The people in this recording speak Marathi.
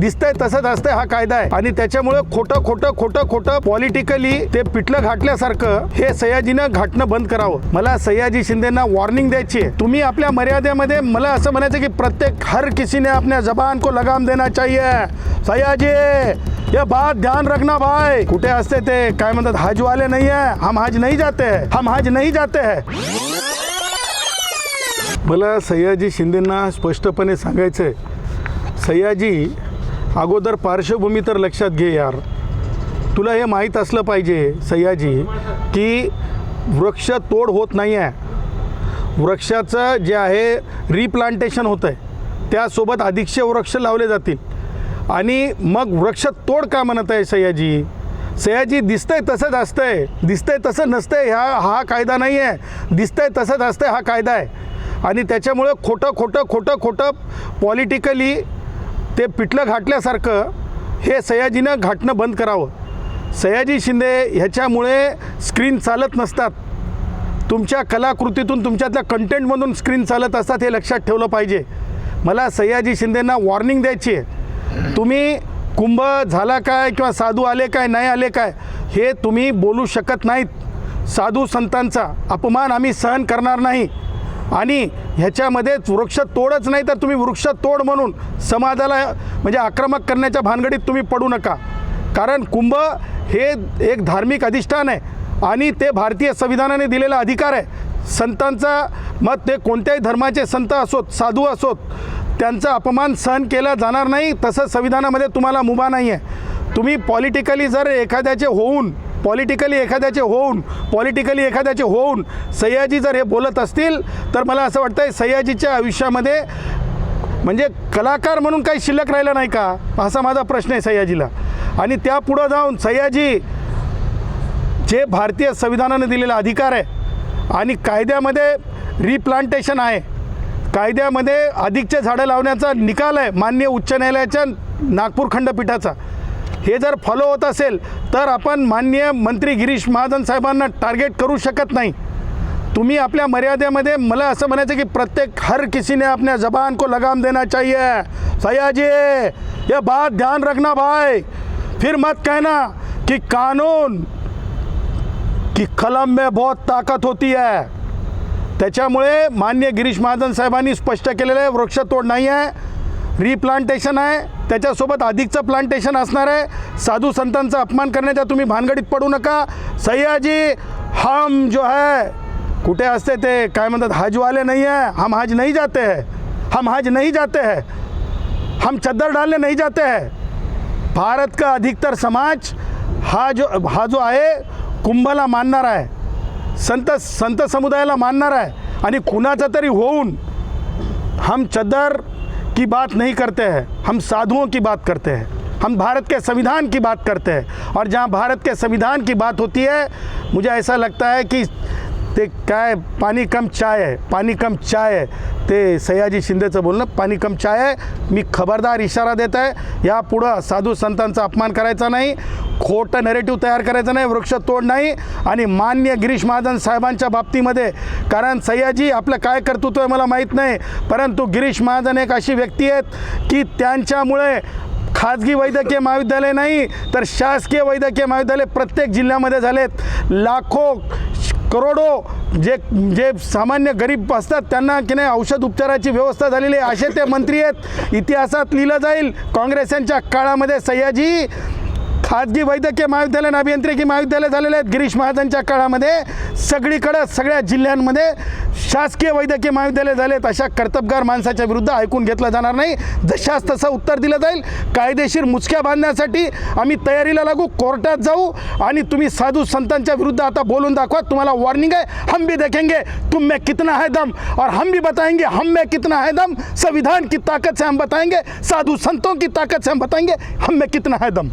दिसतंय तसंच असतंय हा कायदा आहे आणि त्याच्यामुळे खोटं खोटं खोटं खोटं पॉलिटिकली ते पिठलं घाटल्यासारखं हे सयाजीनं घाटणं बंद करावं. मला सयाजी शिंदेना वॉर्निंग द्यायची आहे. तुम्ही आपल्या मर्यादेमध्ये मला असं म्हणायचं की प्रत्येक हर किसी ने अपने जबान को लगाम देना चाहिए. सयाजी ये बात ध्यान रखना भाई. कुठे असते ते काय म्हणतात हज वाले नहीं है, हम हज नहीं जाते हैं, हम हज नहीं जाते हैं. मला सयाजी शिंदेना स्पष्टपणे सांगायचं आहे, सयाजी अगोदर पार्श्वभूमी तर लक्षात घे यार. तुला हे माहीत असलं पाहिजे सयाजी की वृक्ष तोड होत नाही आहे. वृक्षाचं जे आहे रिप्लांटेशन होतं आहे, त्यासोबत अधिकचे वृक्ष लावले जातील आणि मग वृक्ष तोड का म्हणत आहे सयाजी? सयाजी दिसतंय तसंच असतंय, दिसतंय तसं नसतंय. हा कायदा नाही आहे. दिसतंय तसंच असतंय हा कायदा आहे आणि त्याच्यामुळे खोटं खोटं खोटं खोटं पॉलिटिकली ते पिठलं घाटल्यासारखं हे सयाजीनं घाटणं बंद करावं. सयाजी शिंदे ह्याच्यामुळे स्क्रीन चालत नसतात. तुमच्या कलाकृतीतून तुमच्यातल्या कंटेंटमधून स्क्रीन चालत असतात, हे लक्षात ठेवलं पाहिजे. मला सयाजी शिंदेंना वॉर्निंग द्यायची आहे. तुम्ही कुंभ झाला काय किंवा साधू आले काय नाही आले काय हे तुम्ही बोलू शकत नाहीत. साधू संतांचा अपमान आम्ही सहन करणार नाही आणि ह्याच्यामध्ये वृक्ष तोडच नाही तर तुम्ही वृक्ष तोड म्हणून समाजाला म्हणजे आक्रमक करण्याच्या भानगडीत तुम्ही पडू नका. कारण कुंभ हे एक धार्मिक अधिष्ठान आहे आणि ते भारतीय संविधानाने दिलेला अधिकार आहे. संतांचा मत ते कोणत्याही धर्माचे संत असोत, साधू असोत, त्यांचा अपमान सहन केला जाणार नाही. तसं संविधानामध्ये तुम्हाला मुभा नाही आहे. तुम्ही पॉलिटिकली जर एखाद्याचे होऊन सयाजी जर हे बोलत असतील तर मला असं वाटतं सयाजीच्या आयुष्यामध्ये म्हणजे कलाकार म्हणून काही शिल्लक राहिलं नाही का, असा माझा प्रश्न आहे सयाजीला. आणि त्या पुढं जाऊन सयाजी जे भारतीय संविधानाने दिलेला अधिकार आहे आणि कायद्यामध्ये रिप्लांटेशन आहे, कायद्यामध्ये अधिकचे झाडं लावण्याचा निकाल आहे माननीय उच्च न्यायालयाच्या नागपूर खंडपीठाचा, हे जर फॉलो होत असेल तर आपण माननीय मंत्री गिरीश महाजन साहेबांना टार्गेट करू शकत नाही. तुम्ही आपल्या मर्यादेमध्ये मला असं म्हणायचं की प्रत्येक हर किसी ने अपने जबान को लगाम देना चाहिए. सयाजी ये बात ध्यान रखना भाई. फिर मत कहना कि कानून की कलम में बहुत ताकत होती है. त्याच्यामुळे माननीय गिरीश महाजन साहेबांनी स्पष्ट केलेलं आहे वृक्षतोड नाही आहे, रिप्लांटेशन आहे, त्याच्यासोबत अधिकचं प्लांटेशन असणार आहे. साधू संतांचा अपमान करण्याच्या तुम्ही भानगडीत पडू नका. सयाजी हम जो है कुठे असते ते काय म्हणतात हज वाले नहीं है, हम हज नहीं जाते हैं, हम हज नहीं जाते हैं, हम चद्दर डालने नहीं जाते हैं. भारत का अधिकतर समाज हा जो आहे कुंभला मानणार आहे, संत समुदायाला मानणार आहे आणि कुणाचा तरी होऊन हम चद्दर की बात नहीं करते हैं, हम साधुओं की बात करते हैं, हम भारत के संविधान की बात करते हैं. और जहाँ भारत के संविधान की बात होती है मुझे ऐसा लगता है कि ते काय पाणी कम चाय आहे ते सयाजी शिंदेचं बोलणं पाणी कम चाय आहे. मी खबरदार इशारा देत आहे, यापुढं साधू संतांचा अपमान करायचा नाही, खोटं नरेटिव्ह तयार करायचं नाही, वृक्षतोड नाही. आणि माननीय गिरीश महाजन साहेबांच्या बाबतीमध्ये कारण सयाजी आपलं काय कर्तृत्व आहे मला माहीत नाही, परंतु गिरीश महाजन एक अशी व्यक्ती आहेत की त्यांच्यामुळे खाजगी वैद्यकीय महाविद्यालय नाही तर शासकीय वैद्यकीय महाविद्यालय प्रत्येक जिल्ह्यामध्ये झालेत. लाखो करोडो जे सामान्य गरीब असतात त्यांना की नाही औषध उपचाराची व्यवस्था झालेली आहे, असे ते मंत्री आहेत. इतिहासात लिहिलं जाईल काँग्रेसांच्या काळामध्ये सयाजी खाजगी वैद्यकीय महाविद्यालय अभियांत्रिकी महाविद्यालय झालेले आहेत. गिरीश महाजनच्या काळामध्ये सगळीकडे सगळ्या जिल्ह्यांमध्ये शासकीय वैद्यकीय महाविद्यालय झालेत. अशा कर्तबगार माणसाच्या विरुद्ध ऐकून घेतलं जाणार नाही. जशास तसं उत्तर दिलं जाईल. कायदेशीर मुचक्या बांधण्यासाठी आम्ही तयारीला लागू, कोर्टात जाऊ आणि तुम्ही साधू संतांच्या विरुद्ध आता बोलून दाखवा. तुम्हाला वॉर्निंग आहे. हम भी देखेंगे तुम में कितना है दम और हम भी बताएंगे हम में कितना है दम. संविधान की ताकत से हम बताएंगे, साधु संतों की ताकत से हम बताएंगे हम में कितना है दम.